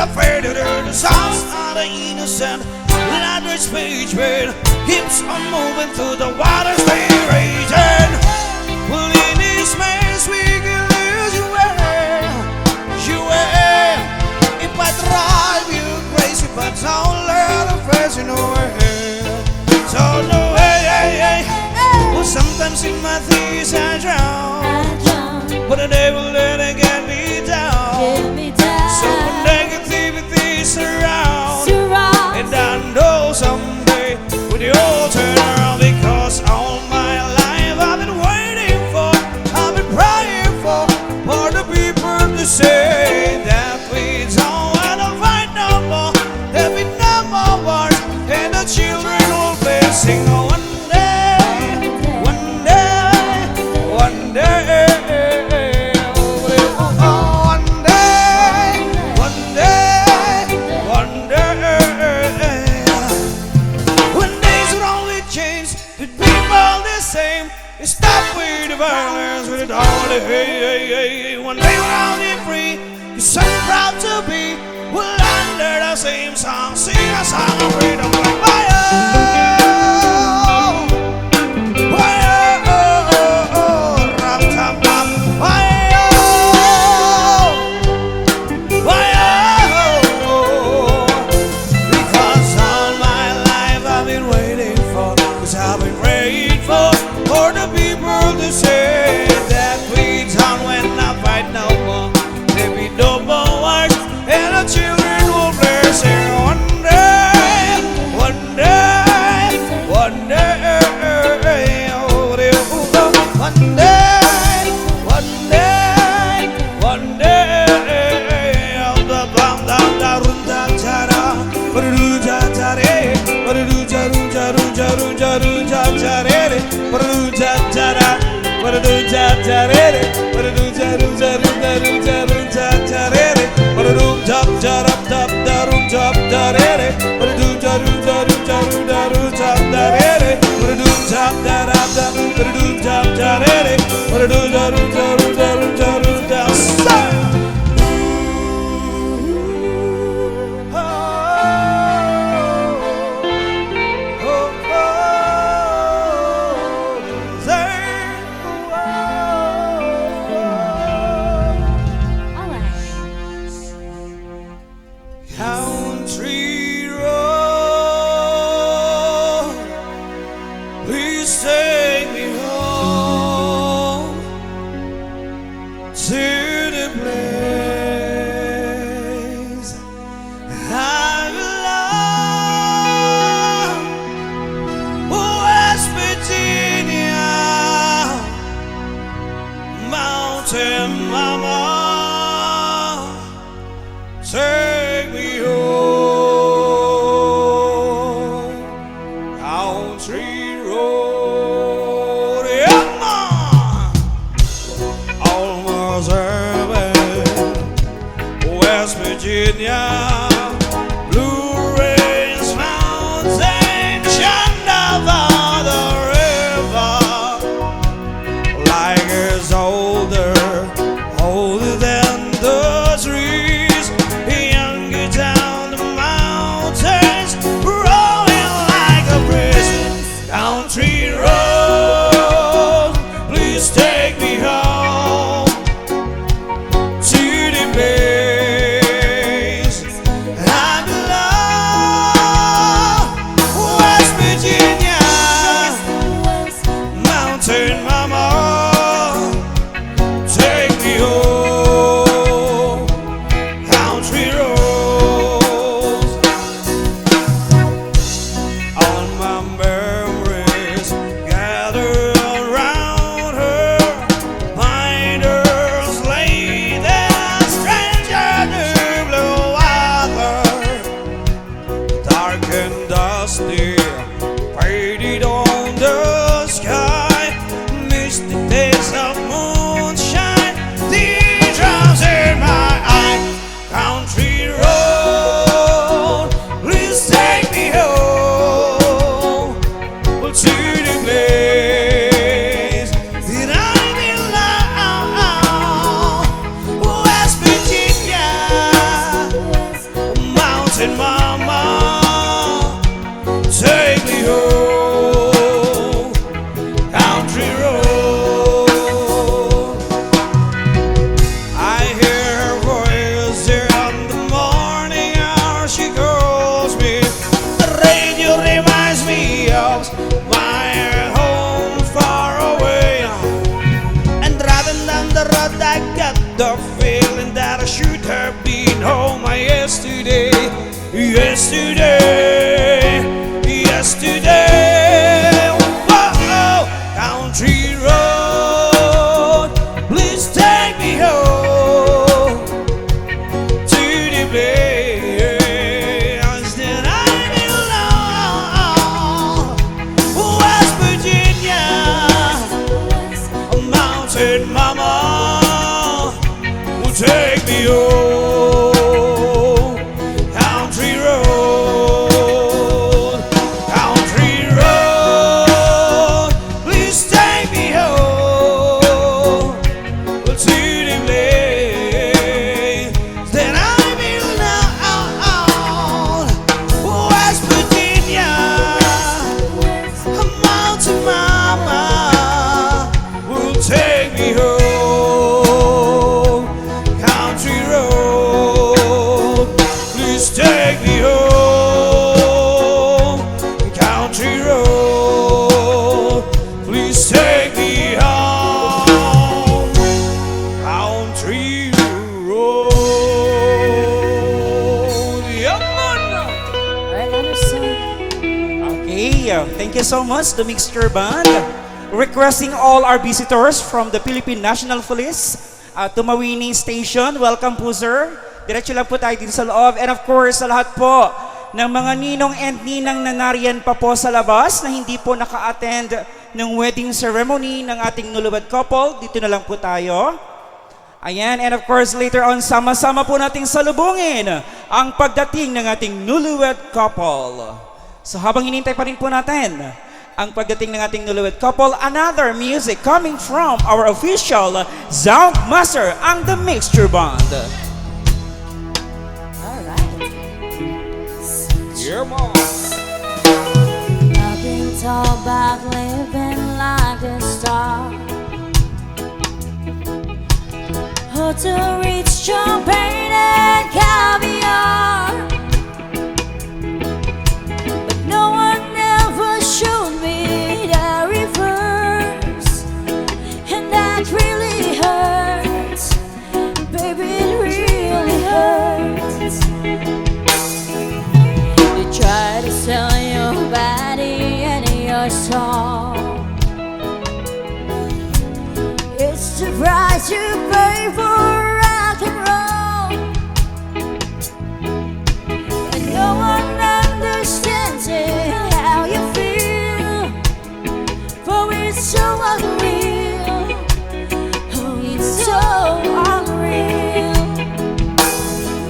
afraid to hear the sounds of the innocent. Another speech bed keeps on moving through the waters they raging. Well, in this maze we can lose you way. If I drive you crazy, but don't let the face in the way. So no way, well, sometimes in my thieves I drown, but the devil let it get me down. So when negativity surrounds, and I know someday when you all turn around, because all my life I've been waiting for, I've been praying for the people to say that we don't want to fight no more, there'll be no more wars, and the children will be singing one day, one day, one day. Stop with the violence, with it all. Hey. One day when I'll be free, you're so proud to be. We'll under the same song, sing a song of freedom like fire. Because all my life I've been waiting for, cause I've been grateful for the people to say that we don't when I fight no more, there be no more wars, and the children will bless it one day, one day, one day, oh, one day, one day, one day, oh, the bam dam da run da jara, ru ja jare, ru ja ru ja ru ja ru ja ru ja jare. Ruja jara, ruja jarere, ruja ruja ruja ruja ruja jarere, ruja jara jab darum jab jarere, ruja ruja ruja ruja ruja jarere, ruja jara jab ruja jarere, ruja ruja ruja ruja ruja. Country road, please take me home to the place I belong, West Virginia, Mountain Mama. Take me home, country road, yeah, almost heaven, West Virginia, Blue Ridge Mountain, Shenandoah, the river, like it's older than the trees. Down the mountains, rolling like a breeze. Country road, please take me home to the place feeling that I should have been home yesterday. Yesterday. Whoa, country road, please take me home to the place that I belong. West Virginia, mountain mama will take me home. Country road, please take me home to the place that I belong. West Virginia, mountain mama will take me home. Country road, please take me home. Country road, please take me home. Country road. Yeah, man. Alright, another song. Okay, thank you so much, the Myxture Band. Requesting all our visitors from the Philippine National Police Tumauini Station. Welcome po, sir. Diretso lang po tayo dito sa loob. And of course, sa lahat po ng mga ninong and ninang na nariyan pa po sa labas na hindi po naka-attend ng wedding ceremony ng ating newlywed couple, dito na lang po tayo. Ayan, and of course, later on, sama-sama po nating salubungin ang pagdating ng ating newlywed couple. So habang hinintay pa rin po natin ang pagdating ng ating newlywed couple, another music coming from our official sound master, ang The Myxture Band. Alright. Yeah, man. I've been taught about living like a star. How to reach champagne and caviar. But no one ever showed me the reverse. And that really hurts. Baby, it really hurts. You try to sell your body and your soul. It's the price you pay for rock and roll. And no one understands it, how you feel. For it's so unreal. Oh, it's so unreal.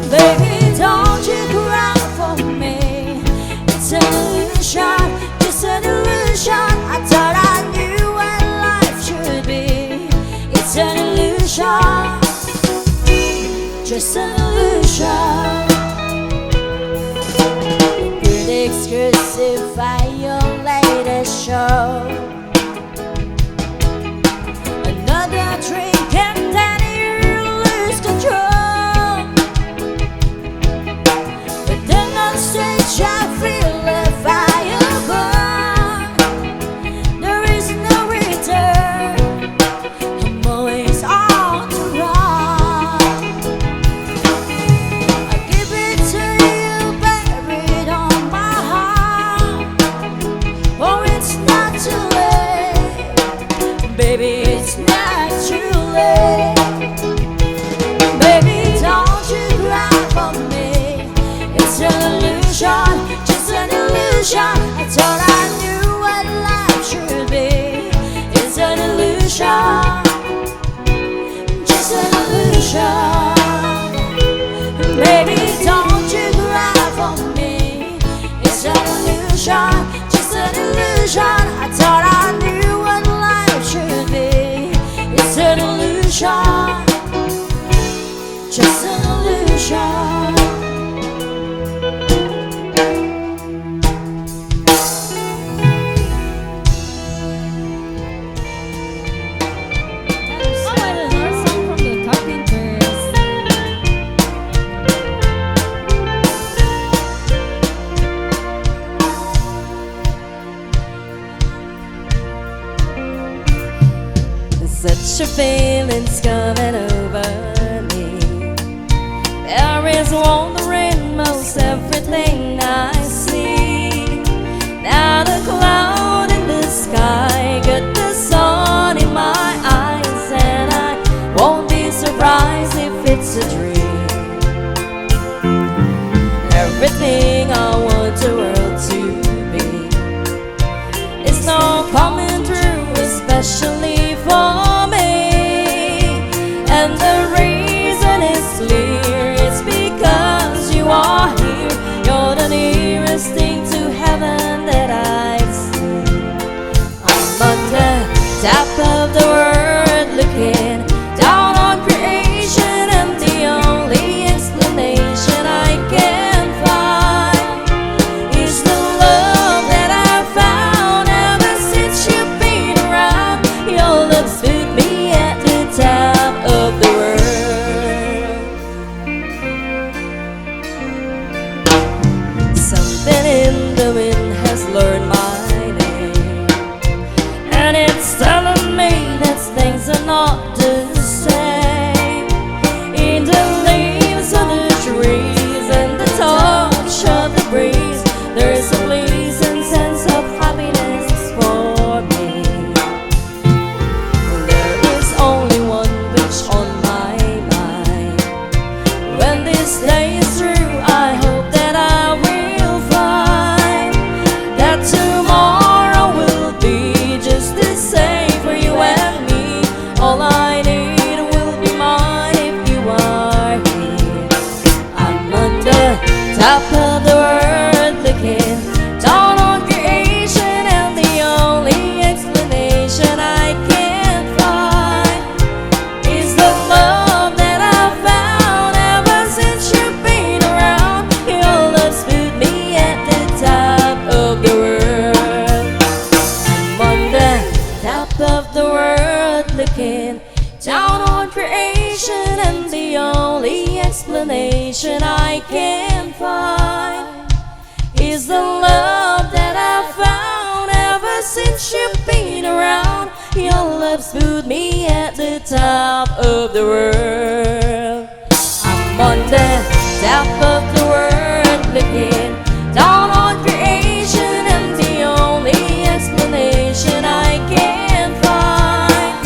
Baby, don't you cry for me. It's an illusion, it's an illusion. I thought I knew what life should be. It's an illusion, just an illusion. Critics crucify your latest show. Another drink and then you lose control. But then on stage I feel a fire burn. There is no return. I'm always on the run. I give it to you, buried on my heart. Oh, it's not too late. Baby, it's not too late. Baby, don't you cry for me. It's an illusion, just an illusion. I thought I knew what life should be. It's an illusion, just an illusion. Baby, don't you cry for me. It's an illusion, just an illusion. I thought I knew what life should be. It's an illusion, just an illusion. Oh, another song from the Carpenters. Such a feeling's coming over me. wondering most everything I see. Now the cloud in the sky got the sun in my eyes, and I won't be surprised if it's a dream. Everything I want the world to be is now coming true, especially for me. And the reason is clear, it's because you are here. You're the nearest thing to heaven that I've seen. I'm on the top of the world looking down on creation, and the only explanation I can find is the love that I found ever since you've been around. Your love's put me at the top of the world. Something in the wind has learned my name, and it's telling me that things are not the same. In the leaves of the trees and the touch of the breeze, there's a pleasing sense of happiness for me. There is only one wish on my mind. When this day is through, I hope that I will find that tomorrow will be just the same for you and me. All I need will be mine if you are here. I'm on the top of the world looking down on creation, and the only explanation I can find is the love that I found ever since you've been around. Your love's put me at the top of the world. I'm on the top of the world looking down on creation, and the only explanation I can find is the love that I found ever since you've been around. Your love's put me at the top of the world. I'm on the top of the world looking down on creation, and the only explanation I can find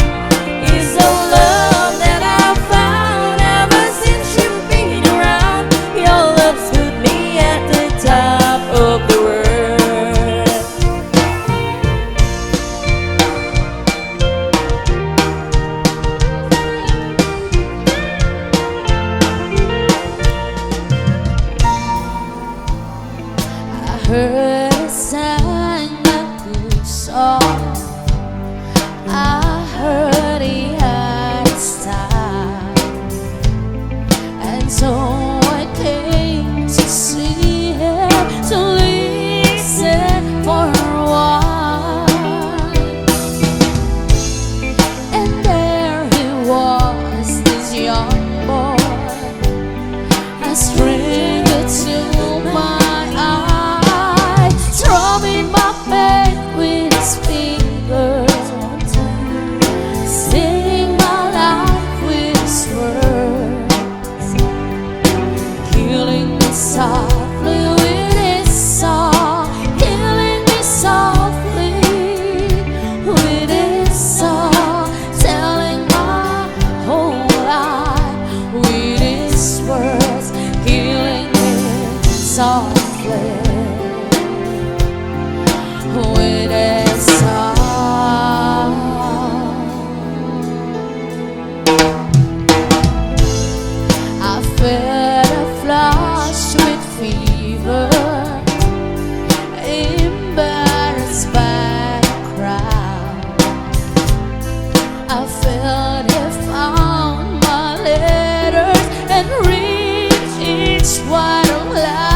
is the love that I found ever since you've been around. Your love's put me at the top of the world. I heard a sang a good song. I heard he had a style, and so I came to see him, to listen for a while. And there he was, this young boy, a stranger to my eye, throbbing my pain with his fingers, singing my life with his words, killing me softly with his song, killing me softly with his song, telling my whole life with his words, killing me softly with his song. I felt a flush with fever, embarrassed by the crowd. I felt he found my letters and read each one aloud.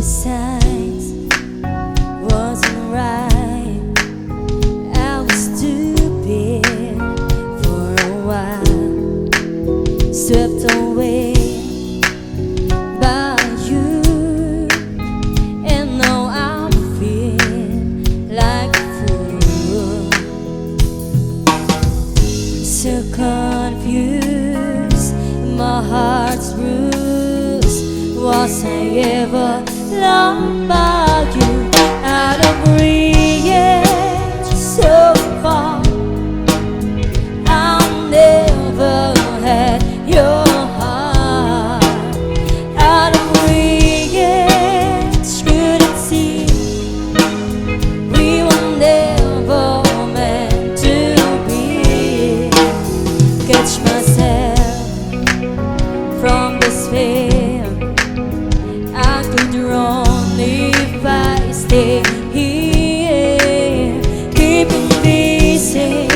signs wasn't right. I was stupid for a while, swept away by you, and now I feel like a fool. So confused, my heart's bruised. Was I ever loved by you? Out of reach, so far, I never had your heart. Out of reach, couldn't see we were never meant to be. Catch myself from despair. I could run if I stay here, keeping busy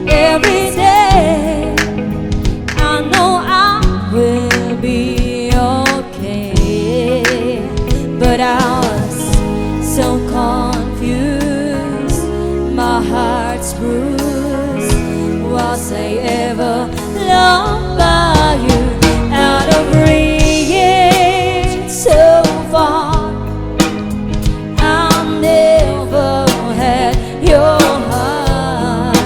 every day. I know I will be okay, but I was so confused, my heart's bruised. Was I ever loved by you? Out of reach, so far, I never had your heart.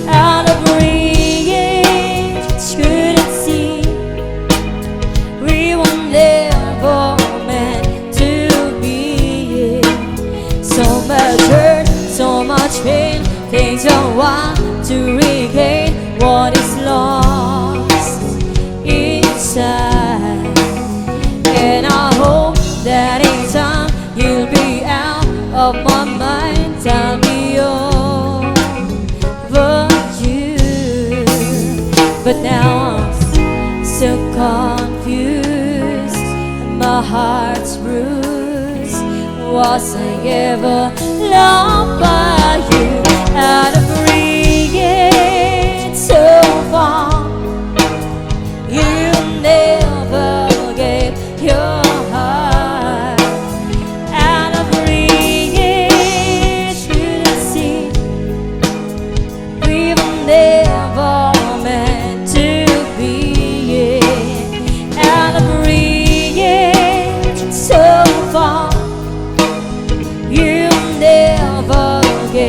Out of reach, couldn't see we were never meant to be. So much hurt, so much pain, takes a while to regain what is lost inside. And I hope that in time you'll be out of my mind. Tell me over you, but now I'm so confused, my heart's bruised. Was I ever loved by you? Out of reach, so far, you never gave your heart. Out of reach, couldn't see we were never meant to be. Out of reach, so far, you never gave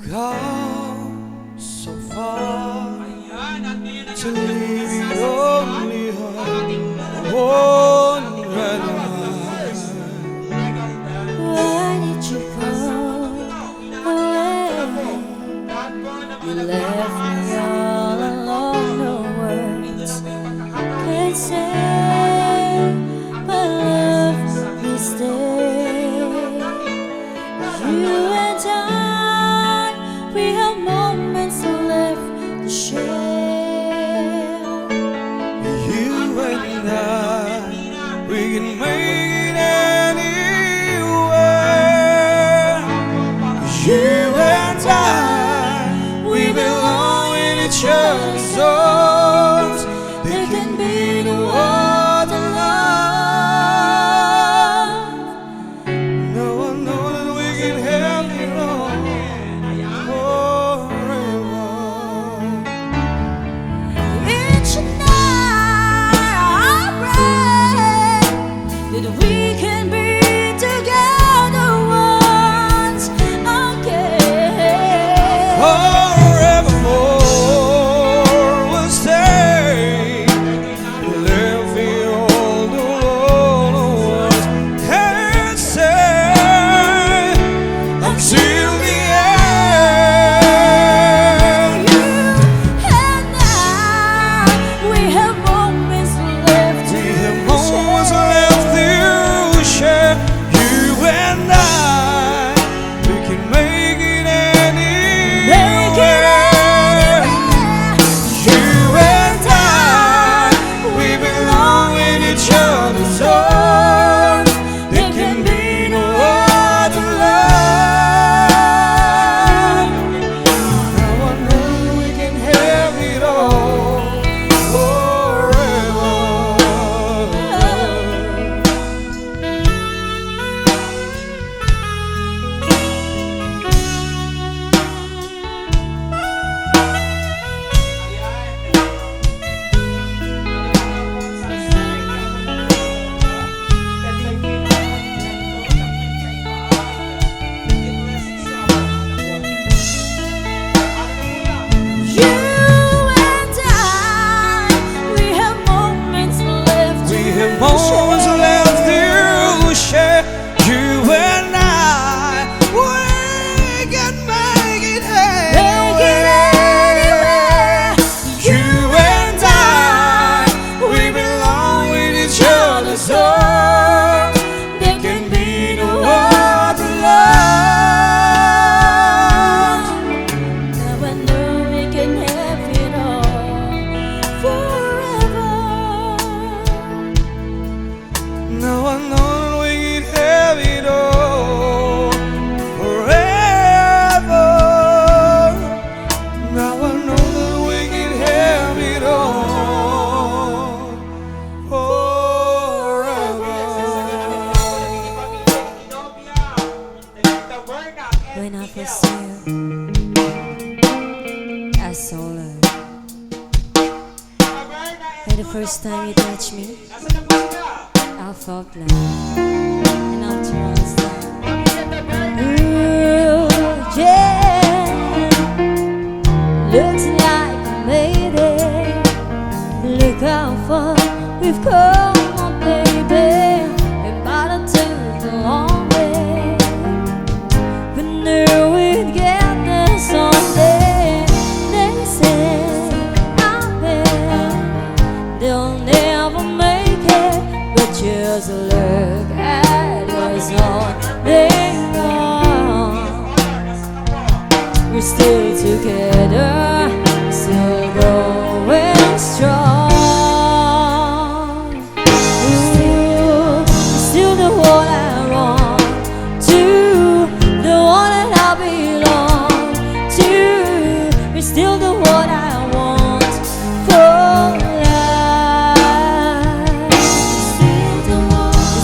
come so far to leave the only one red one. Why did you go away? You left me all alone, no words can say, but love me stay. You and I, we have moments left to share. You and I, we can make it anywhere. You and I, we belong in each other's arms. They can be the one to love. No one knows that we can have it all forever. Each night I pray that we can be together once again. Forevermore we'll stay. Live the old ones can say until the end. And now we have moments left We to have moments share. left to share. You and I, we can make it Make it anywhere. You and I, we belong in each other's arms. There can be no other love. Now I know we can have it all forever. You and I, we have moments left We to have moments share. left to share. You and I, we can make it Make it anywhere. anywhere. You and I, we belong with each other's arms. There Can be no other love. Now I know we can have it all forever. Now I know that we can have it all forever. Now I know that we can have it all forever. When I first saw you, I saw love. And the first time you touched me, I felt love. And after all this time, ooh, yeah, looks like I made it. Look how far we've come, my baby. It might have took a long way, but knew we'd get there someday. They said I'm bad, they'll never make it, but just look at us all. They know we're still together, still going strong. Ooh, still the one I want to, the one that I belong to. You're still the one I want for life. Still the one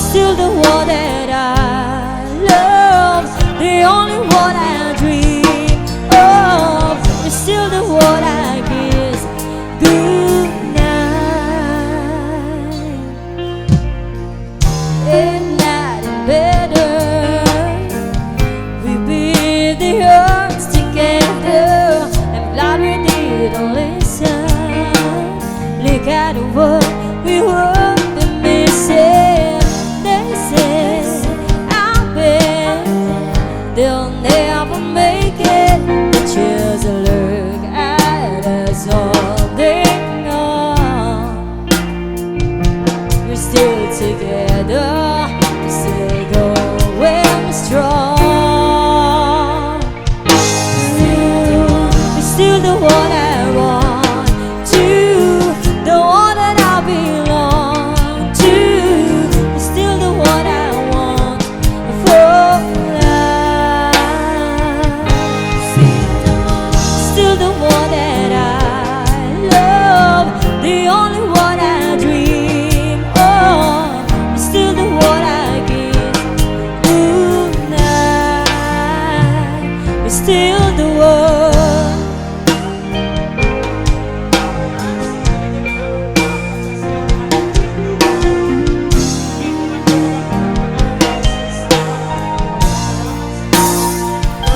together, we're still going strong. You're still the one I want to, the one that I belong to. You're still the one I want for life. Still the one that I love, the only one I dream of. You're still the one I give tonight. You're still the one.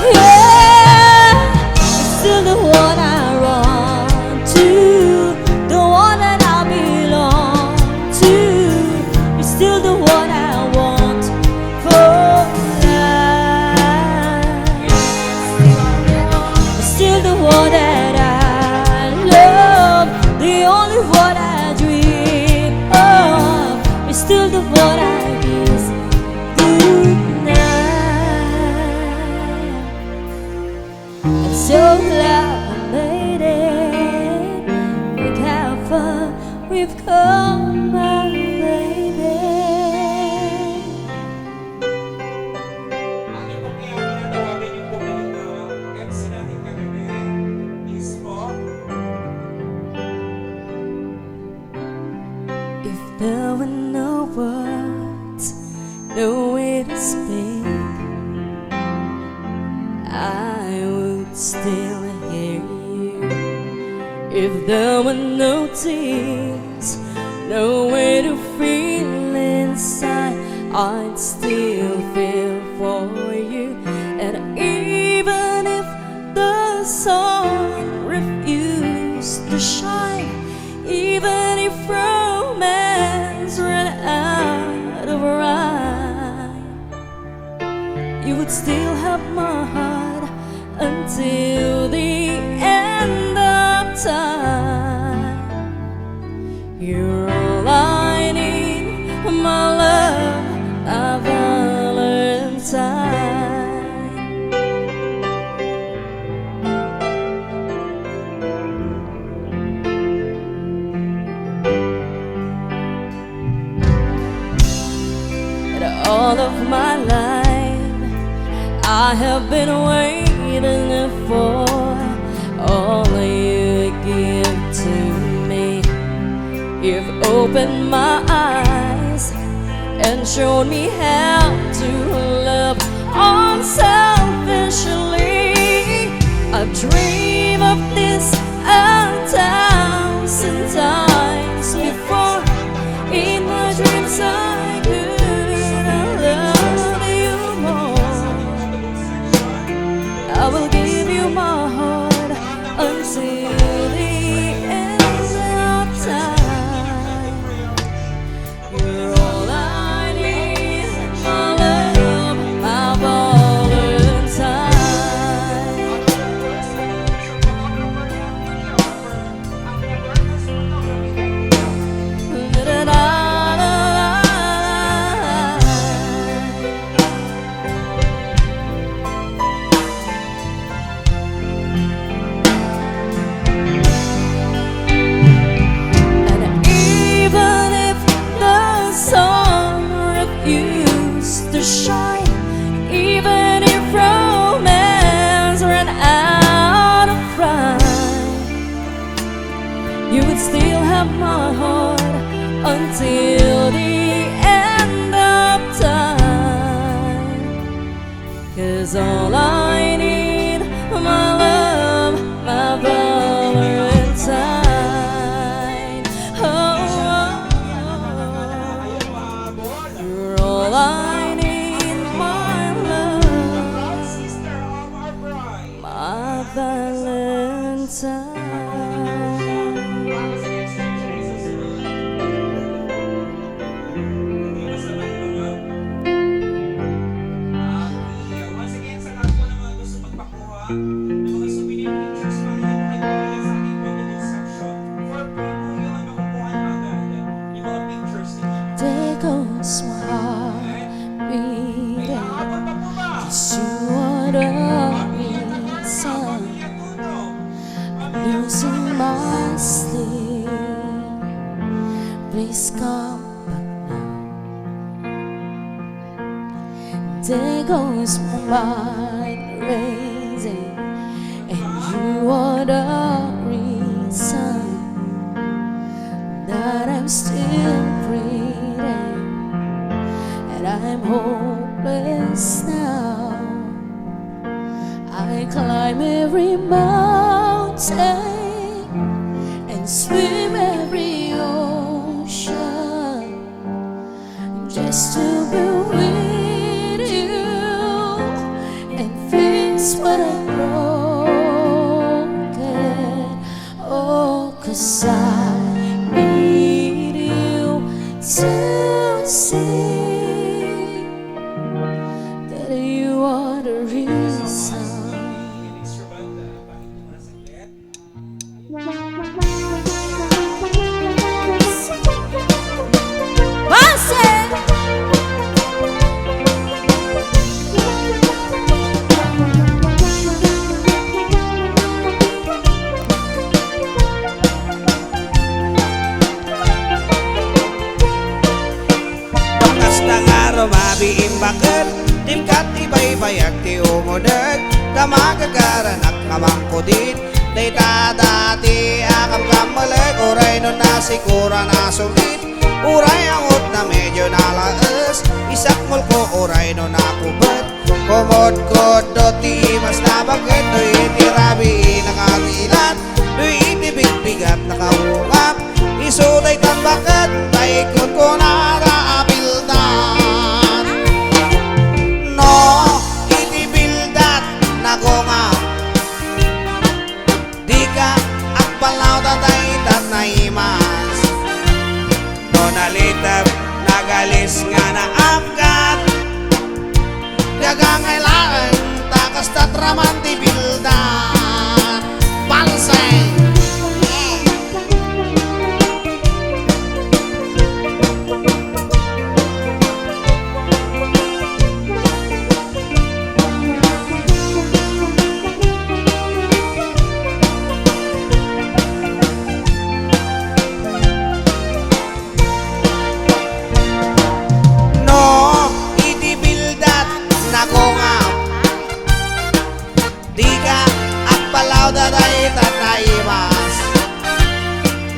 Yeah, you're still the one I run to, the one that I belong to. You're still the one I want for life. You're still the one that I love, the only one I dream of. You're still the one I kiss goodnight. I'm so glad we made it. Look how far we've come, my baby. Ang ito kaya pinanawagan yung po ng MC natin kagabi is po. If there were no words, no way to speak, I would still hear you. If there were no tears, no way to feel inside, I'd still feel for you. And even if the sun refused to shine, even if romance ran out of rhyme, you would still have my heart until the end of time. You're all I need, my love, my Valentine. And all of my life I have been waiting for all you give to me. You've opened my eyes and showed me how to love unselfishly. I've dreamed of this 1,000 times before. In my dreams I couldn't love you more. I will give you my heart until the end of time. You're all I need, my love, my Valentine. And even if the sun refused to shine, even if romance ran out of rhyme, you would still have my heart until the end of time. 'Cause all I need, my love, my Valentine. You're all I need, my love, my Valentine. Once again, sa lahat po ng mga gusto magpakuha ng mga souvenir pictures pa rin ay bigay sa ating pagdating section. For free po yung nakukuha agad yung mga pictures ninyo. Take a goes my heart beating, 'cause you are the reason I'm losing my sleep. Please come back now. There goes my mind racing, and you are the reason that I'm still breathing, and I'm hopeless now. I climb every mountain and swim every ocean just to be with you and fix what I'm broken. Oh, 'cause I need you to see that you are the reason. Bakit timkat ibay-bayag ti umudag Tamagagaranak kamang kudit Dayta dati akam kamalag Uray no nasikura na sulit Uray angot na medyo nalaas Isakmol ko uray no nakubat Kumod-kod do ti mas nabagit Do'y itirabi nakatilat Do'y itibig-bigat nakawungap Isuday tan bakit Taikot ko na raabildan itibildat nako nga di ka akbalaw tatay tatnaimas no nalitap nagalis nga na apkat gagangailaan takas tatraman tibildat palsay.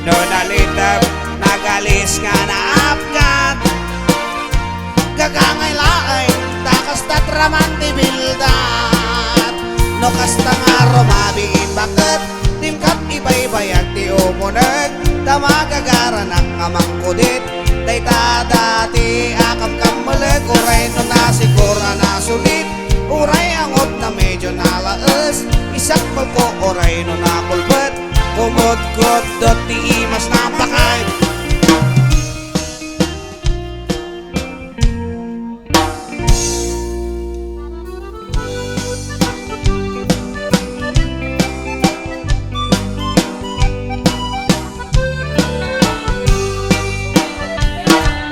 No nalitap nagalis nga na apkat gagangailaay takas tatraman tibildat no kasta nga rumabiin bakit timkat ibay-bayag ti umunag tamagagaranak nga mangkudit dayta dati akam kamalag uray no nasikura na sulit uray angot na medyo nalaas isakmal ko uray no nakulbat kumot-kot dot ti mas napakay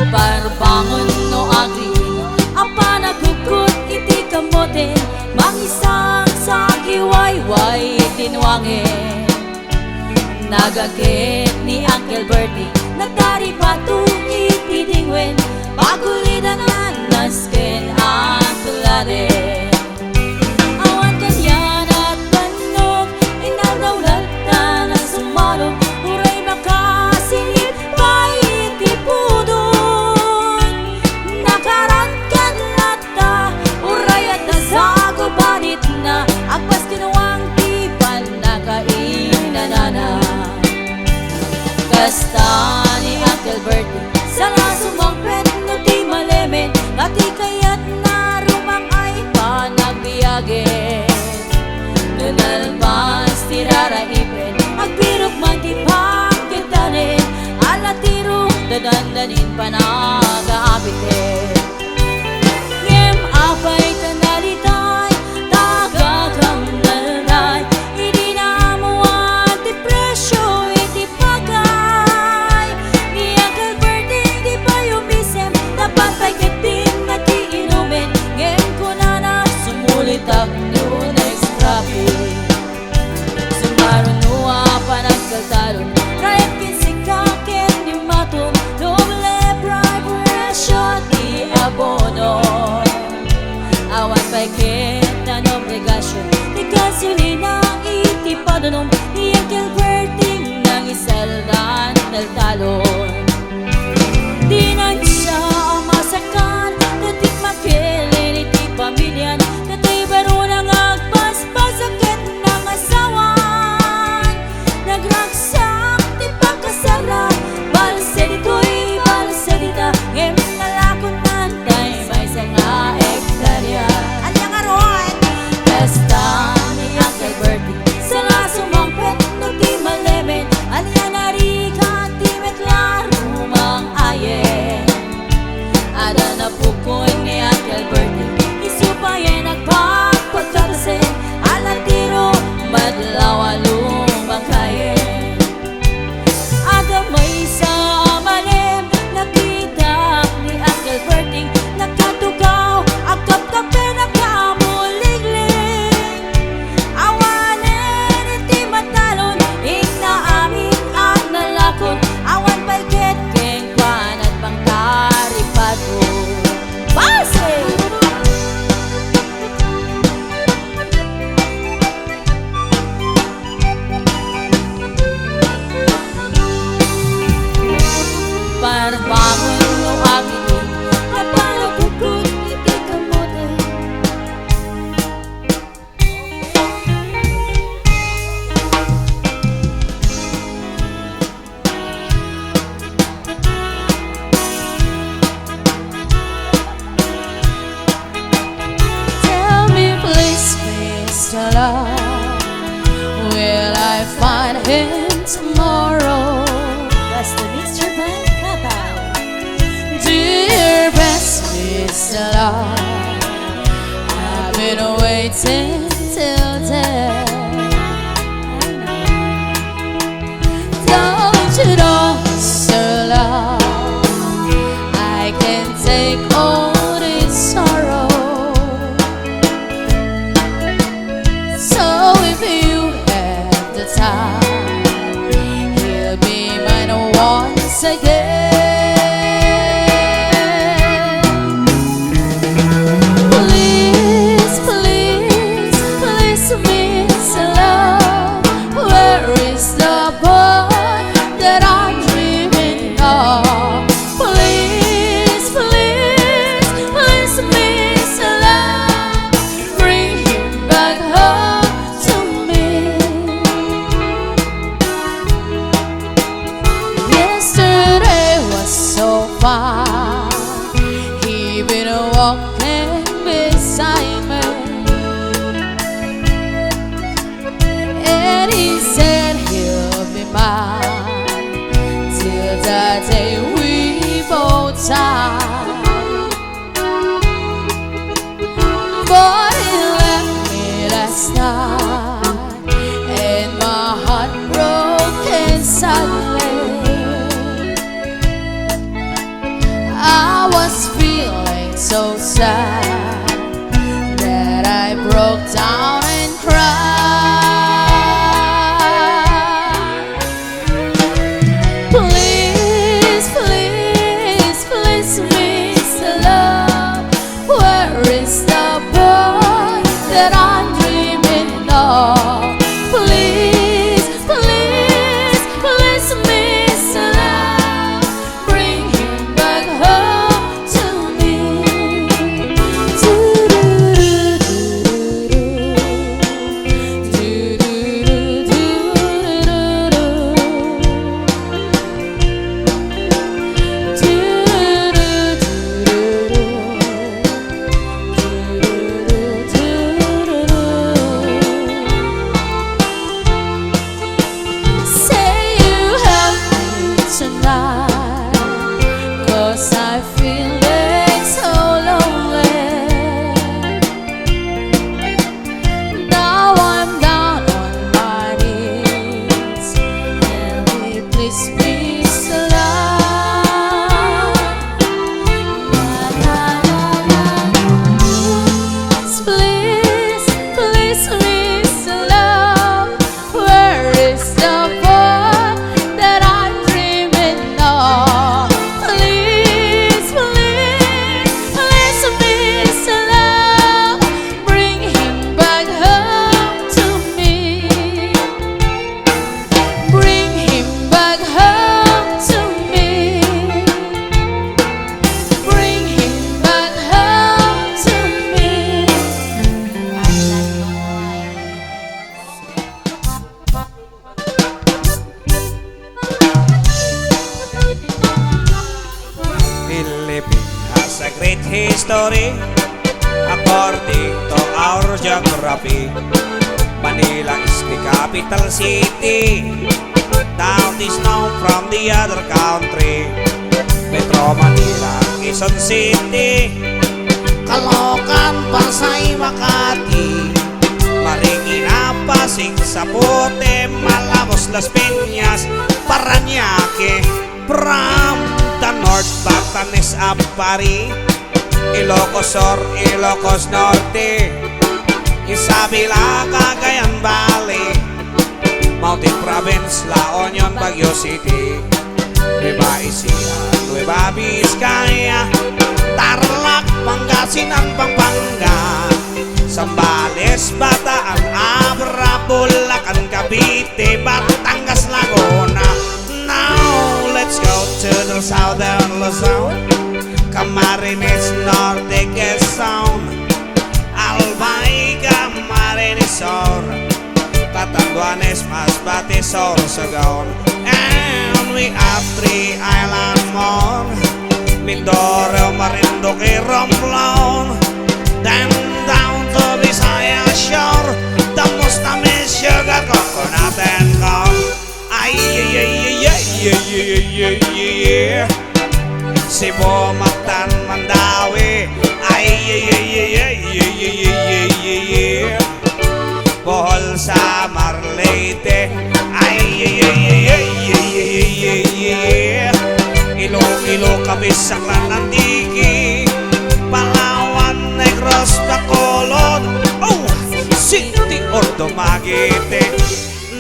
Barbangon no agri apa nagukot iti kamote mangisang sa giwayway tinwangin nagagit ni Uncle Bertie nagtari patong ipidingwen pagulidan na nasken ang tulade awan kanyan at banog inaldawlat na sumalong uray makasilip pa itipudon nakarangkan lata uray at nasago banit na agpas kinuwang tipan nakainanana kasta ni Uncle Bertie sala sumangpet no di kita obligasyon ni gasolina itipado nung ni Uncle Berting ng iseldan del talon. Di nan siya masakan natik makilin iti pamilyan natay baro nang agpaspasakit ng asawan nagraksak ti pagkasara balse dito'y balse dita ngem nalakon man tay may nga ektarya anyang aron basta ni Uncle Bertie sala sumangpet no ti malemen anya narika ti meklaro mang ayen ada na pukoy ni Uncle Bertie isupayen nagpagpagkatasin alang tiro madlaw lumang kayen ada may sa manem nakita ni Uncle Bertie nakatugaw agap kape nakamuligling awanen iti matalon ignaaming at nalakon awan pa'y ketkeng kwanat pang taripado base parbangon no aking napalagukot iti kamote. Tell me please, Mr. Love, will I find him tomorrow? That's the Myxture Band Kabaw. Dear best Mr. Love, I've been waiting till then. Don't you know, Mr. Love, I can take all this sorrow. So if you have the time, he'll be mine once again. Please, please, please, Miss Love, where is the boy that I'm dreaming of? Please, please, please, Miss Love, bring him back home to me. Yesterday was so fine. He been walking beside me, and he said he'll be mine till the day we both die. But he left me last night, and my heart broken suddenly. I was feeling so sad that I broke down and cried. Please, please, please, Mr. Love, where is the boy that I'm dreaming of? Please, please, please, Mr. Love, bring him back home to me. a great history according to our geography. Manila is the capital city. Now it is known from the other country. Metro Manila, Quezon City, Caloocan, Pasay, Makati, Marikina, Pasig, Zapote, Malabos, Las Piñas, Parañaque. From the north, Batanes, Apari, Ilocos Sur, Ilocos Norte, Isabela, Cagayan Valley, Mountain Province, La Union, Baguio City, Nueva Ecija, Nueva Vizcaya, Tarlac, Pangasinan, Pampanga, Zambales, Bataan, Abra, Bulacan, Cavite, Batangas, Laguna. Now let's go to the southern Luzon, Camarines Norte, Quezon, Albay, Camarines Sur, Catanduanes, Masbate, Sorsogon. And we have 3 island more, Mindoro, Marinduque, Romblon. Then down to Visaya shore, the Mustamis, sugar, coconut and corn. Ay, Cebu, Mactan, Mandawi. Ay, Bohol, Samar, Leyte. Ay, Iloilo, Kabisaklan, Antique, Palawan, Negros, Bacolod. Oh, City, Ordo, Magete.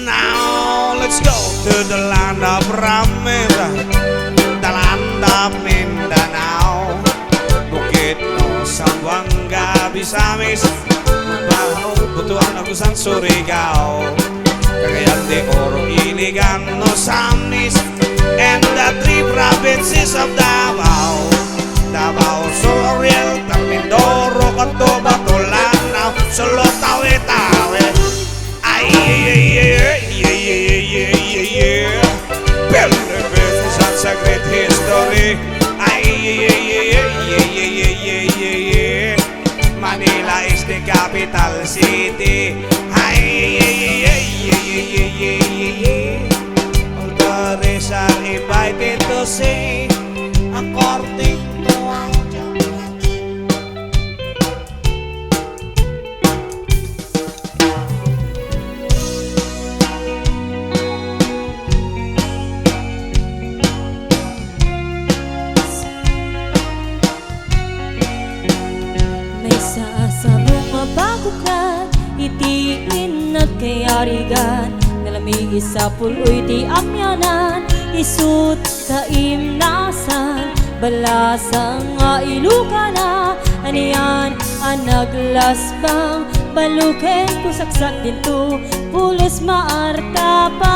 Now let's go to the land of Rameda, the land of Mindanao, Bukidnon, Zamboanga, Misamis, Baho, Butuan, Agusan, Surigao, Cagayan de Oro, Iligan, Osamis, and the 3 provinces of Davao, Davao, Soriel, Mindoro, Cotabato, Lanao, Solo, Tawe-Tawe. Such a great history. Manila is the capital city. All tourists are invited to see according to our geography. Itiin at kayarigan Nalamig isa puloy ti amyanan Isut kaimnasan Balasang nga ilukana Aniyan ang naglasbang Baluken kusaksak dinto Pulos maartapan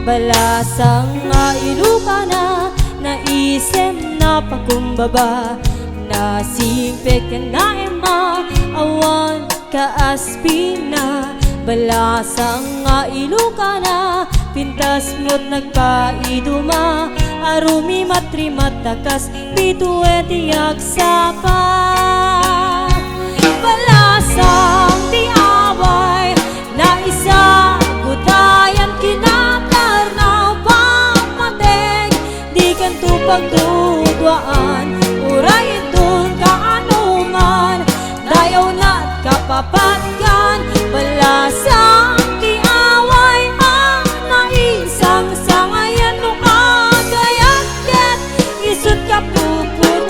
Balasang nga ilukana Naisem na pakumbaba Nasimpek na ema Awan kaaspina Balasang nga ilukana Pintas mo't nagpaiduma Arumi matrimatakas Bituet yagsapa Balasang tiaway Na isa gutayan kinatarnaw Pamateg Di kan tupag tudwaan Urayin dun kaanuman Dayaw na kapapatgan Balasang kiaway ang naisang sangayan mo kagayak Isut kapupunwan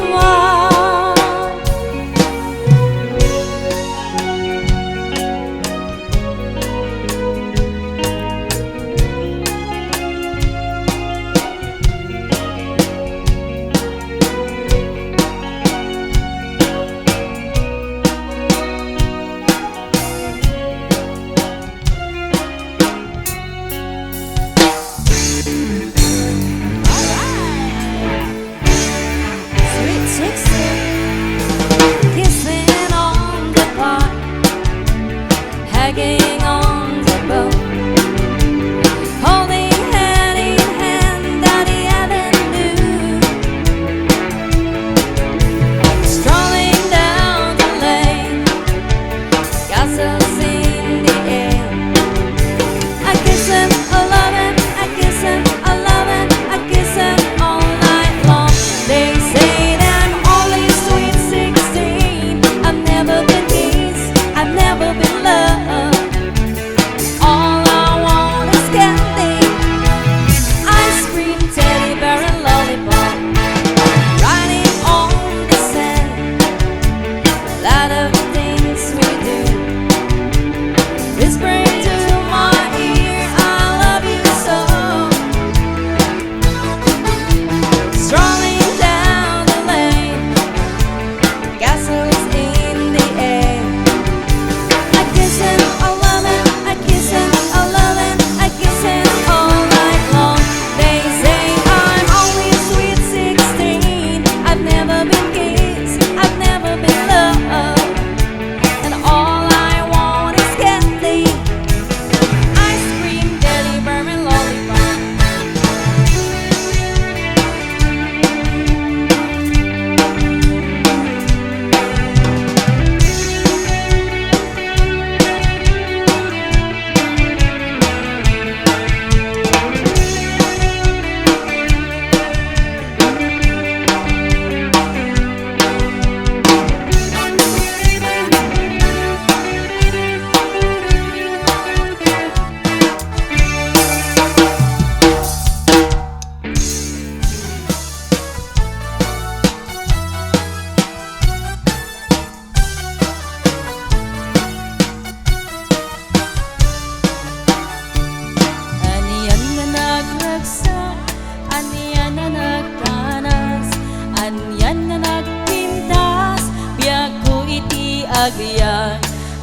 agyan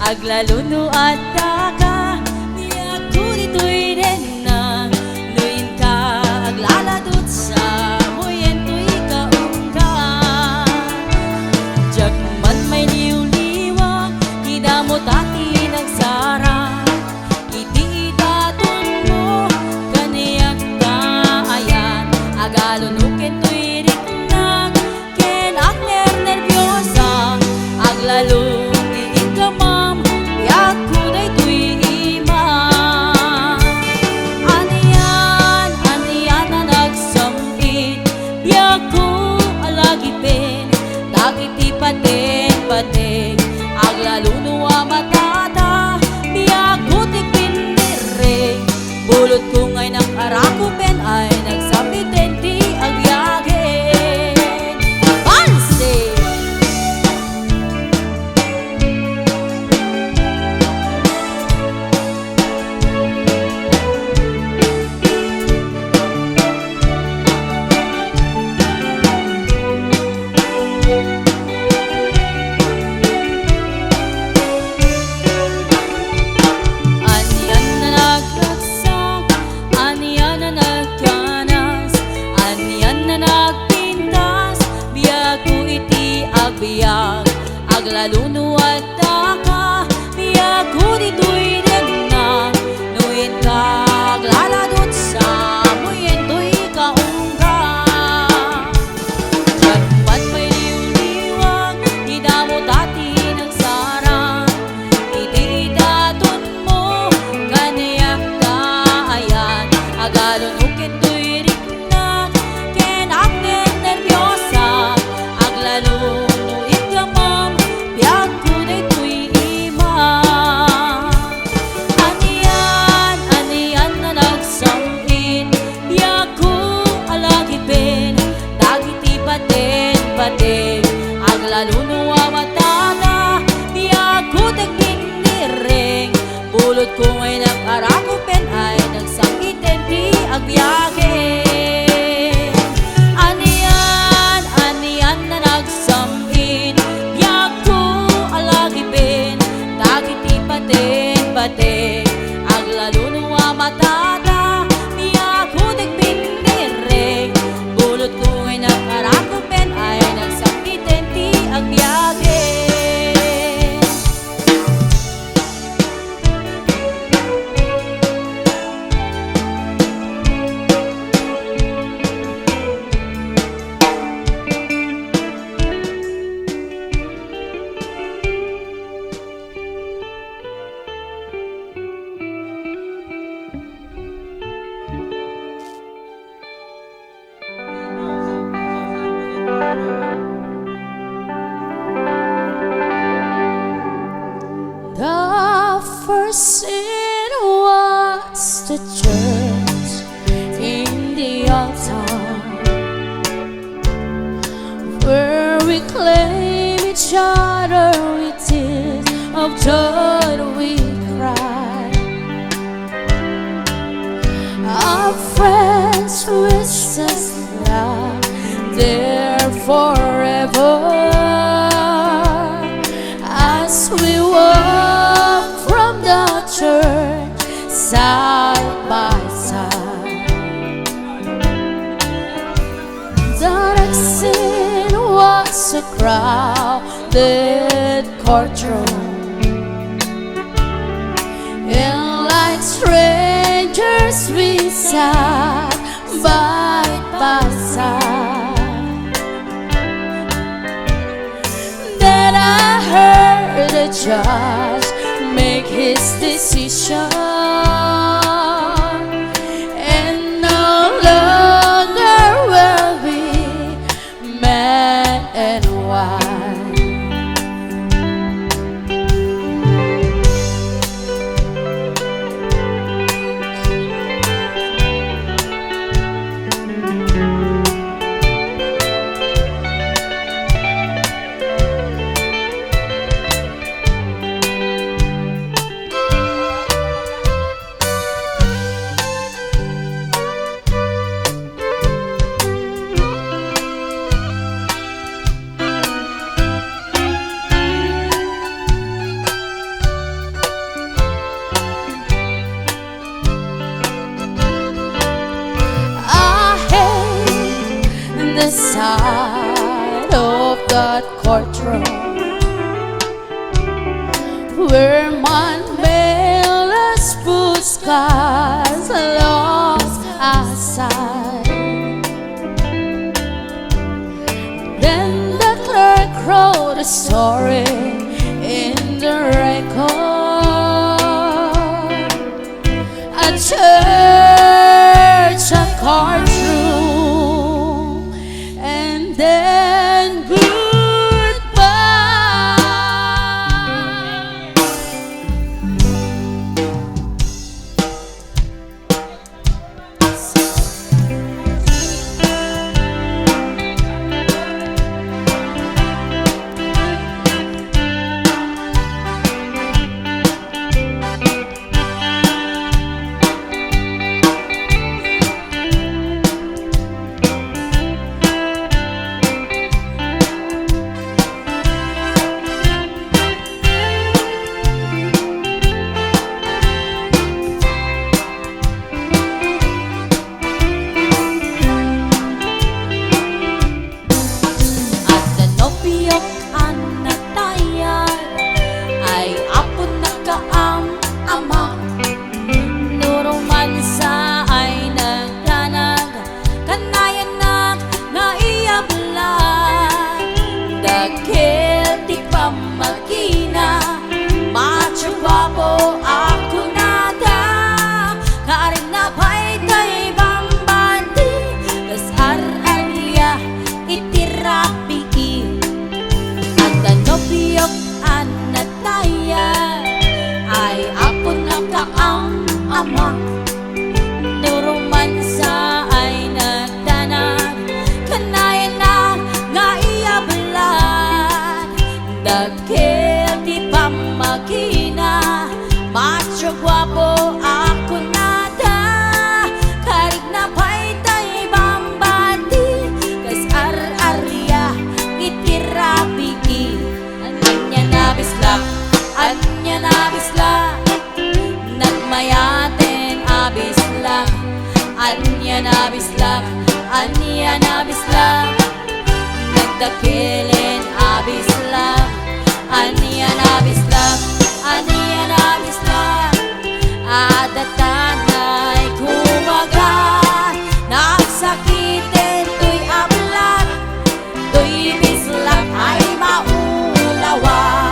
aglaluno at taka niya kunito'y rin na luin ka aglaladot sa muyento'y kaungka jagman may liw-liwa hidamot ati nagsara iti daton mo kaniyak kaayan agalunukin to'y rinag ken akner nervyosa aglalun iigamam biyak kunay to'y ima aniyan na nagsamit biyak ko alagipin dagiti paten aglalunuwa matata biyak ko tikpinire bulot ko ngay nakarakupen ay nagsapitin ti agyagen Pansi! Aniyan na nagragsak, aniyan na nagkanas, aniyan na nagpintas, biyak ko iti agbiyak, aglaluno at taka, biyak ko dito'y dagna, nuyin ka aglaladot sa muyento'y kaungka. Jagpat may liw-liwag, hidamot ati nagsara, iti daton mo kaniyak kaayan agalunukin to'y rikna ken akner nervyosa aglaluno igamam biyak kunay to'y ima aniyan na nagsamit biyak ko alagipin dagiti paten aglaluno matata biyak ko tagpinireng bulot ko ngay nag-arakupen ay nagsakitin ti agbiyagen aniyan na nagsamit biyak ko alagipin dagiti paten aglaluno matata biyak ko tagpinireng bulot ko ngay nag-arakupen ay nagsakitin ti agbiyagen The first sin was the church in the altar where we claim each other with tears of joy we cry. Our friends wish us love there forever as we walk from the church side by side. The next sin was a crowded courtroom, and like strangers we sat side by side. Then I heard the judge make his decision, and no longer will we man and wife. that courtroom where man made put scars lost aside. Then the clerk wrote a story in the record. A church, a courtroom, and then goodbye. Nurumansa ay nagdanag, kanayan na nga iyablan. Dagkil di pa makina, macho gwapo ako nada. Karig na pa'y tayo bambati, kas ar-arya itirapiki. Anya na bisla, anya na bisla, nagmayaten abisla. Anya na bisla, anya na bisla, nagdakilin abisla. Anya na bisla, anya na bisla, adatanay kumagat. Nagsakitin to'y ablat, to'y bislak ay maulawa.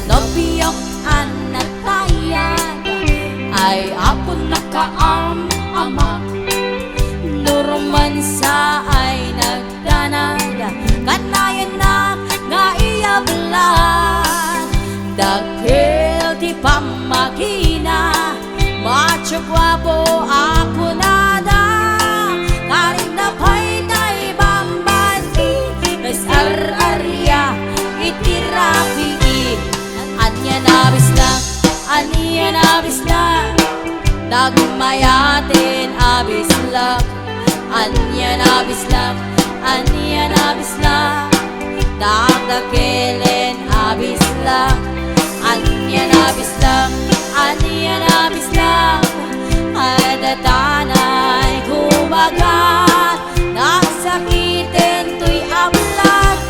Nobiyok anatayan ay apon nakaam-amak. Nurumansa ay nagdanag, kanayan na nga iyablan. Dagkil di pa makina, macho gwapo ako nada. Karing na pa'y tayo bambanti, kas ar-arya itirapi. Anya na bisla, anya na bisla, nagmayatin abisla. Anya na bisla, anya na bisla, nagdakilin abisla. Anya na bisla, anya na bisla, adatanay kumagat. Nagsakitin to'y ablat,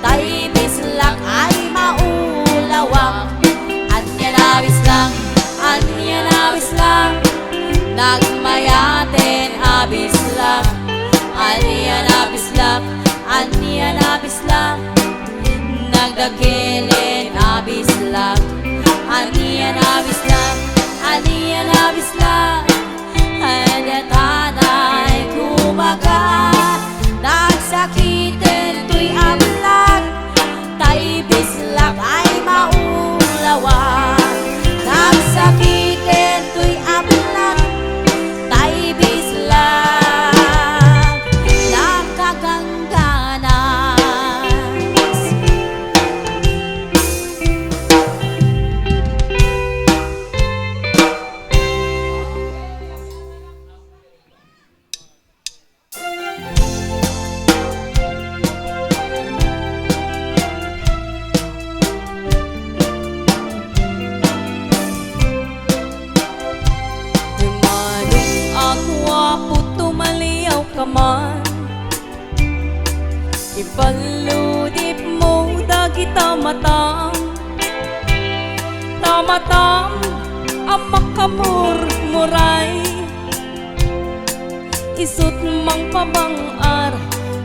tay bislak ay maulawak. Anya na bislang, anya na bislang, nagmayatin abislang. Anya na bislang, anya na bislang, nagdakilin abislang. Anya na bislang, anya na bislang, adatanay kumagat. Nagsakitin to'y ablat, tay bislak ay maulawan. Nagsakitin to'y ablat, tay bislak Ipaludip mo dagi tamatam, tamatam ang makamurmuray. Isut mang pabangar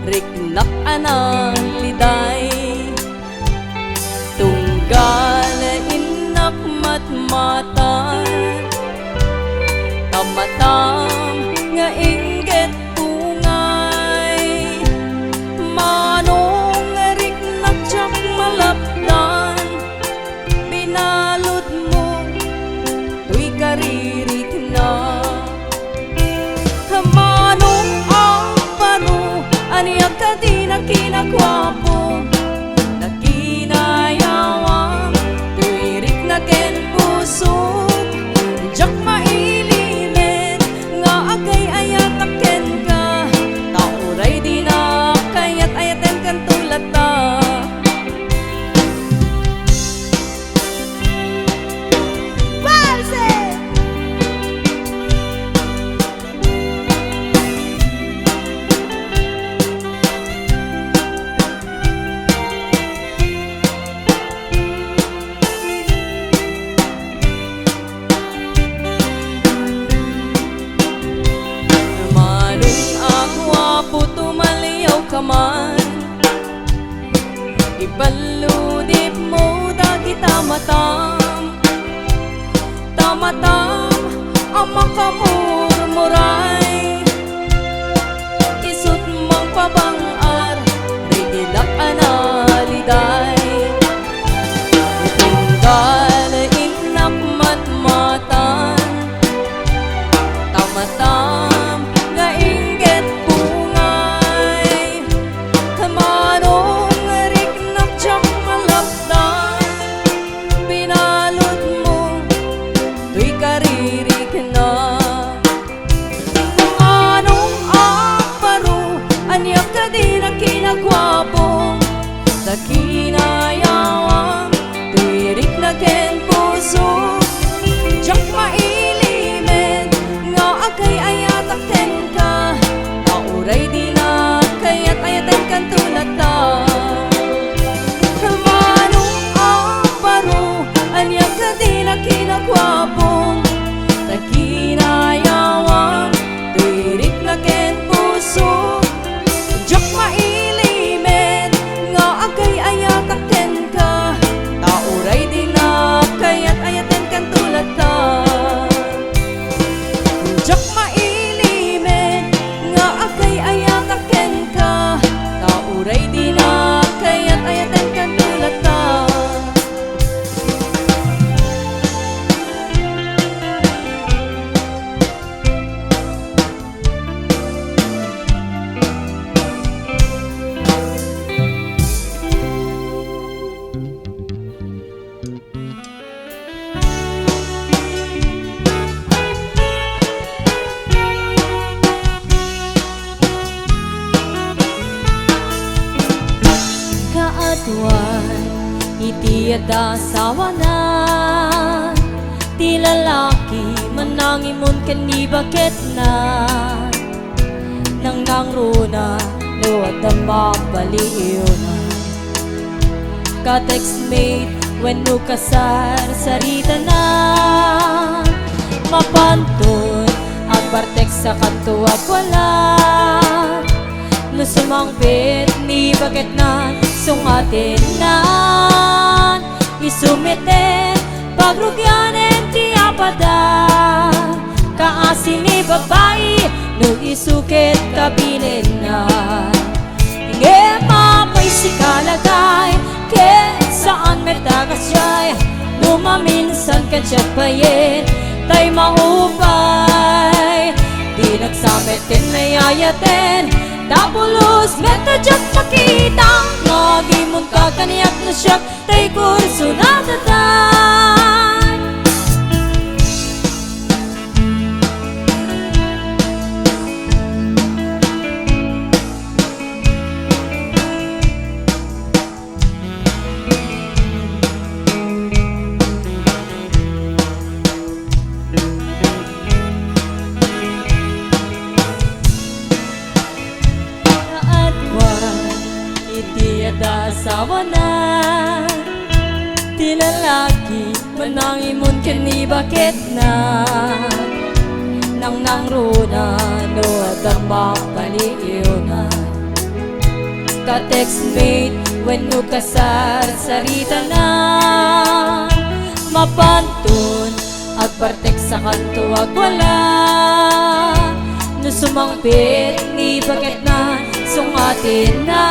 riknak analiday. Tunggal inak matmatan, tamatam nga inggit tungay. Manong riknak tsak malapdan, binalod mo tuy karirik na. Manong ang paro aniyak ka di na kinagwapo, na kinayawang tuwirik na ken pusok. Diyak mailimen nga agay ayatak ken ka, tauray di na kayat ayaten kan tulad ta. Kaman ibaludip mo dagi tamatam, tamatam ang makamurmuray. Isut mang pabangar rigilak analiday. Tunggal inak matmatan, tamatam nga inggit kinagwapo, sa kinayawang tuwirik na ken puso. Diyak mailimen nga agay ayatak ken ka, tauray di na kayat ayaten kan tulad ta. Manong ang paro aniyak ka di na kinagwapo, sa kinayawang tuwirik na ken puso. Diyak mailimen nga agay ayatak ken ka, tauray di na kayat ayaten kan tulad ta. Diyak mailimen nga agay ayatak ken ka, tauray di na kayat ayaten kan tulad ta. Iti ada sawanan, ti lalaki manangimon ken ni bakit na. Nang nangruna luwat ang mabaliw na. Ka-textmate when no kasar sarita na. Mapantun agbartek sa katuwag wala. No sumangpit ni bakit na sungatin na. Isumite pagrugyanen ti apada, kaasi ni babae no isukit kabinin na. Inge mapay si kalagay ken saan mertagas siya'y lumaminsan ken siya't payin tay maupay. Di nagsamet ken mayayaten dapulos metadyak makita nga di mon kakaniyak na siyak tay kurso na datan. asawa na. Tilalaki manangimon kini bakit na nang nangruna no at ang mapaliiunan. Ka-textmate when no kasar-sarita na mapantun agpartek sa kanto ag wala no sumangpit ni bakit na sungatin na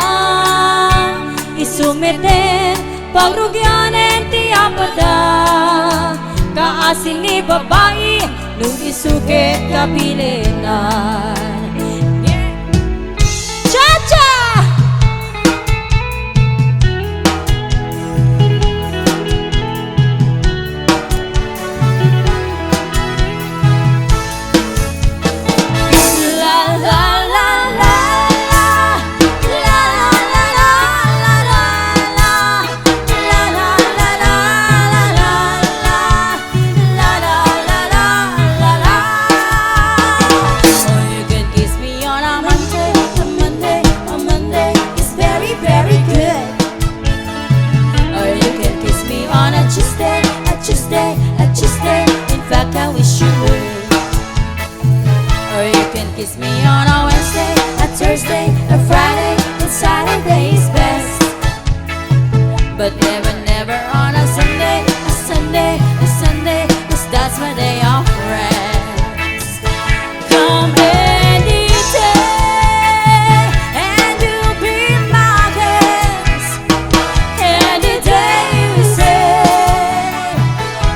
isumiten pagrugyanen ti apada kaasin ni babae nung isukit kapilinan. Cha-cha! Kiss me on a Wednesday, a Thursday, a Friday, and Saturday is best. But never, never on a Sunday, a Sunday, a Sunday, 'cause that's my day of rest. Come any day, and you'll be my guest. Any day you say,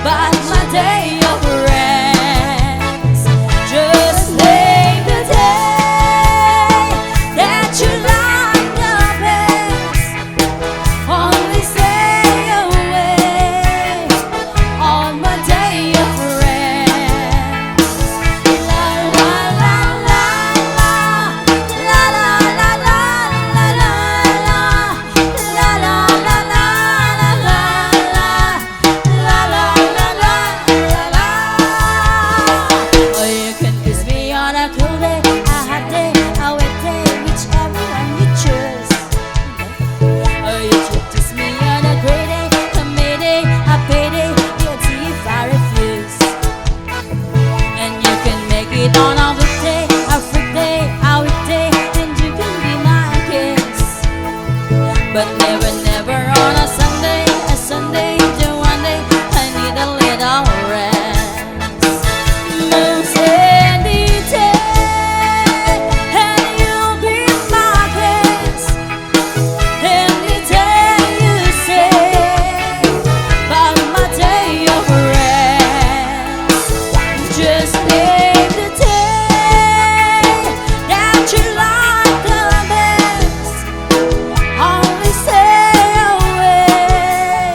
but my day of rest. Just name the day that you like the best. Only stay away on my day of rest. La la la la la, la la la la la la la, la la la la la la, la la la la la. Or you can kiss me on a cool day, a hot day, a wet day, whichever one you choose. Or you can kiss me on a gray day, a mayday, a payday, you'll see if I refuse. And you can make it on a weekday, a freak day, a weekday, and you can be my kiss. But never, never on a Sunday, the one day I need a little rest. Most any day, and you'll be my guest. Any day you say, but my day of rest. Just name the day that you like the best. Only stay away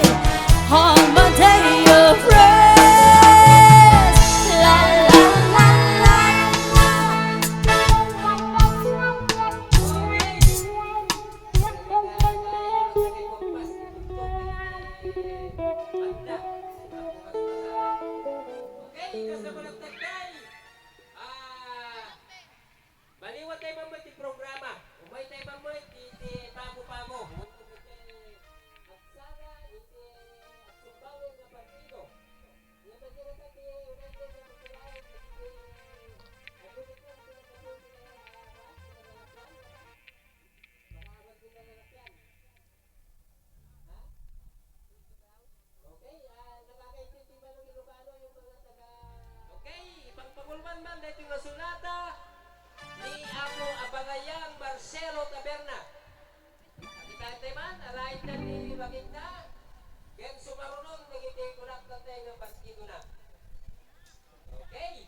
on my day of rest. La la la la Okay, kasi mo nagtagkay. Baliwat tayo ba mo iti programa? Umay tayo ba mo iti pamo-pamo? Aksara, iti aksumbawi na partido. Yung bagay na tayo, unay tayo na pagkalain, okay, nakakaintindi ba ng Ilocano yung mga taga... Okay, ipagpangulman man dahil yung nasunata ni Amo Abangayang Marcelo Taberna. Nakikante man, alain na ni Bagita. Yan sumarunon, nagitikulak na tayo ng baskido na. Okay.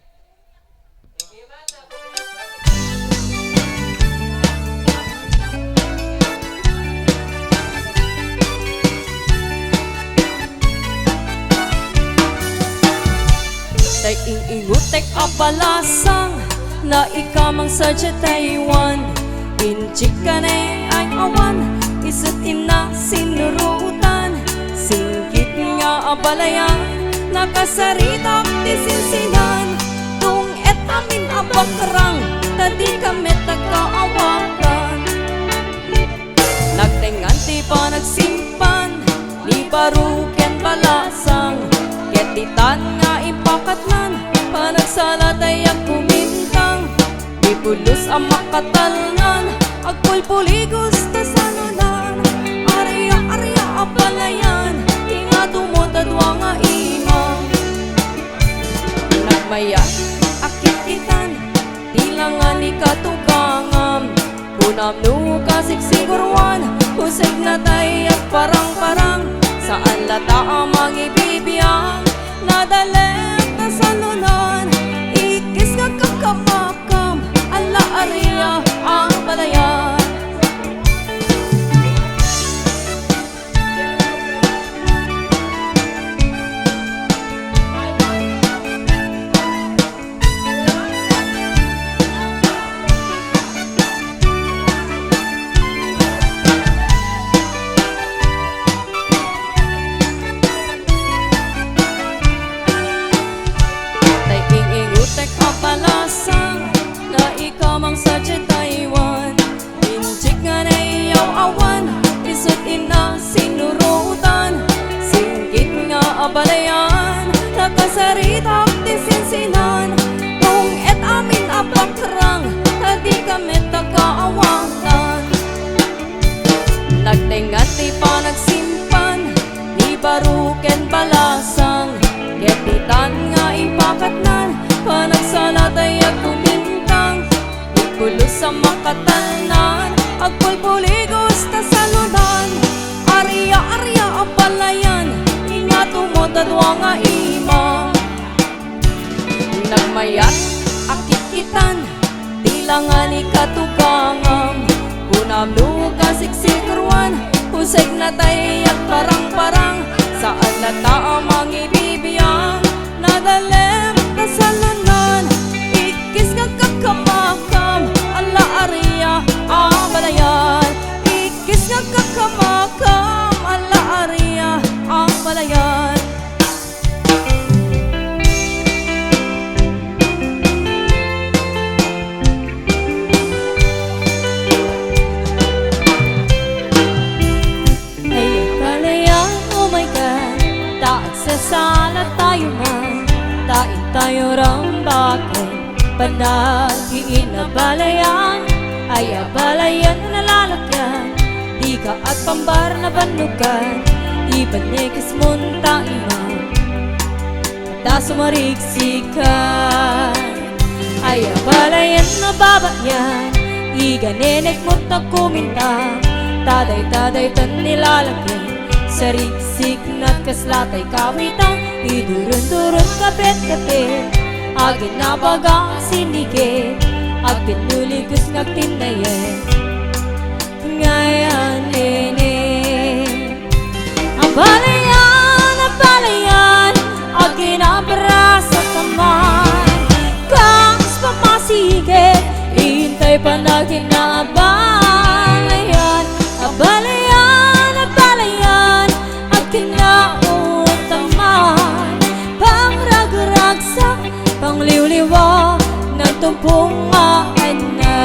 Sige man, ako tay ingutek apalasang na ikamang sadya Taiwan. Inchik ka na ay awan, isa't ina sinurutan. Singkit nga abalayan, nakasaritak di sinsinan. Tung etamin abakrang, tadi kami tagkaawakan. Nagtingan ti pa baruken balasang ketitan nga ipakatnan panagsalat ay kumintang di pulos ang makatalnan agpulpuligos ta salunan arya arya apalayan tinga tumutadwa nga imang nagmayat akikitan tilangan ni katugangam punam nu kasiksigurwan husay na tay at parang-parang saan lata ang magibibiyang nadalek na salunan ikis nga kakamakam ala arya ang balayan sa Taiwan Inchik nga na iyaw awan Isot ina sinurutan Singkit nga abalayan Nakasaritak di sinsinan Kung et amin apakrang Tadi kami tagaawangan Nagtingat di pa nagsimpan Di baruken balasang Ketitan nga ipakatnan Panagsalatay at kumintang Pulos sa makatanan agpulpuligos ta salunan arya arya apalayan ingat tumutadwa nga imang nagmayat akikitan tilangan ikatugangam kunam nu kasiksikruan husay na tay at parang-parang saan lata ang mangibibiyang nadalem ta salunan ikis nga kakamakam ala arya ang balayan ikis nga kakamakam ala arya ang balayan ay balayan oh my god taag sa sala tayo man tain tayo rambakin Panagiin na balayan ay abalayan na lalakyan di ka at pambar na banugan ibanekis munta imang mata sumariksikan ay abalayan na babayan iganenek mo ta kuminta taday-taday tan nilalakyan sariksik na't kaslatay kawitang idurun-durun kapit-kapit agin na baga sinigit at pinuligos ng tinayen ngayon nene ang balayan agin na brasa taman kangs pamasigit hintay pa naging na balayan agin na utaman pangrag-ragsa pangliw-liwa ng tumpungaan na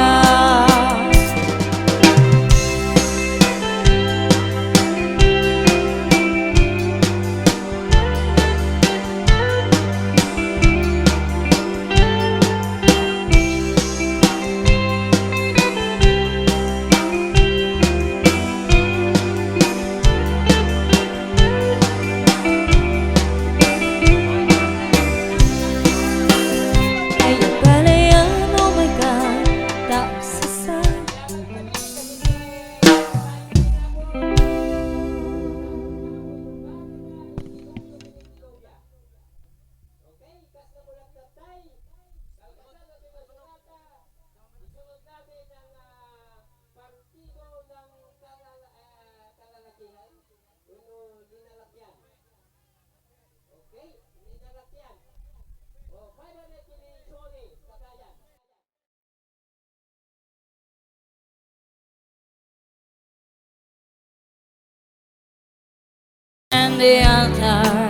and the altar